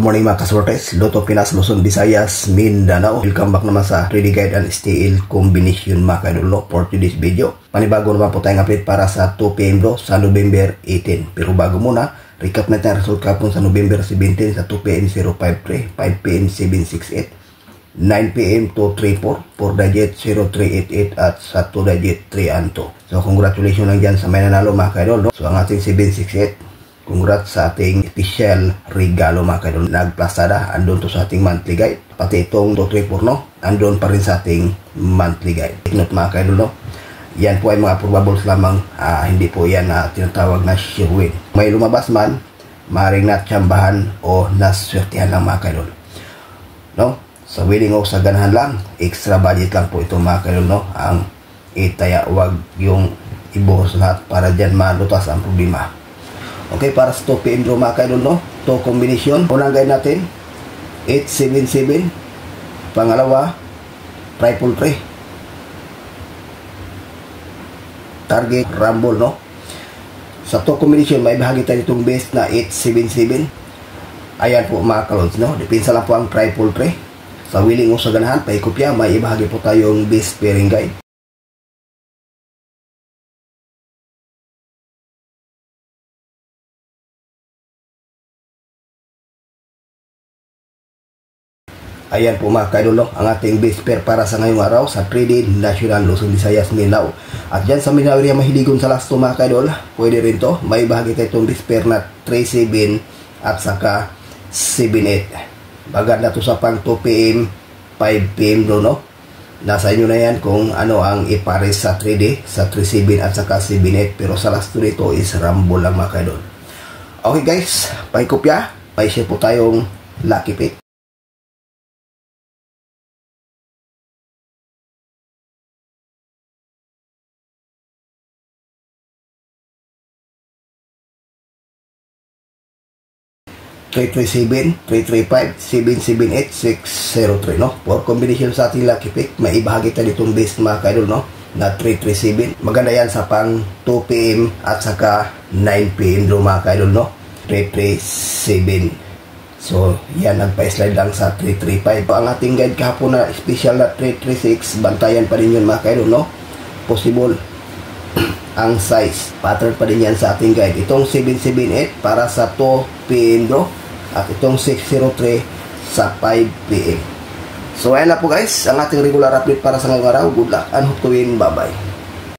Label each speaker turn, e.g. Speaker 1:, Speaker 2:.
Speaker 1: morning mga kasortes, Lotto Pinas, Luzon, Visayas, Mindanao. Welcome back naman sa 3D Guide and Steel Combination mga kaidolo for today's video. Panibago naman po tayong update para sa 2 PM bro sa November 18. Pero bago muna, recap natin ang result kapon sa November 17 sa 2 PM 053, 5 PM 768, 9 PM 234, 4 digit 0388 at sa 2 digit 312. So congratulations lang dyan sa may nanalo mga kaidolo. So ang ating 768, congrats sa ating special regalo mga kaidol. Nagplasada, andun to sa ating monthly guide. Pati itong 234 no, andun pa rin sa ating monthly guide. Take note mga kaidol no, yan po ay mga probables lamang, hindi po yan tinatawag na sure win. May lumabas man, maaaring natsambahan o naswertihan lang mga kaidol. No? Sa winning o sa ganahan lang, extra budget lang po ito mga kaidol no. Ang itaya, wag yung ibuhos lahat para dyan malutas ang problema. Okay, para sa 2 PM draw mga kaidol no, 2 combination. Unang guide natin 877, pangalawa triple 3, target rumble no. Sa 2 combination may bahagi tayo itong base na 877. Ayan po mga kalods no, depensa lang po ang triple 3. Sa willing o sa ganahan, paikopya, may ibahagi po tayong base pairing guide. Ayan po mga kaidol no, ang ating base pair para sa ngayong araw sa 3D National Luzon, Visayas, Mindanao. At dyan sa Mindanao area mahiligon sa last 2 mga kaidol, pwede rin to. May bahagi tayo itong base pair na 3-7 at saka 7-8. Bagad na to sa pang 2 PM, 5 PM no. Nasa inyo na yan kung ano ang ipares sa 3D, sa 3-7 at saka 7-8. Pero sa last 2 nito is rumble lang mga kaidol. Okay guys, paikopya, paishare po tayong lucky pick. Three 337, 335, 778, 603 no. For combination sa ating lucky pick, may ibahagi tayo ditong base mga kaidol no, na 337. Maganda yan sa pang 2 PM at saka 9 PM do mga kaidol no, 337. So yan, nagpa-slide lang sa 335. Ang ating guide kahapon na special na 336, bantayan pa rin yun mga kaidol no. Possible ang size, pattern pa din yan sa ating guide. Itong 778 para sa 2 PM bro, at itong 603 sa 5 PM. So ayan na po guys, ang ating regular update para sa ngayong araw. Good luck and hope to win. Bye bye.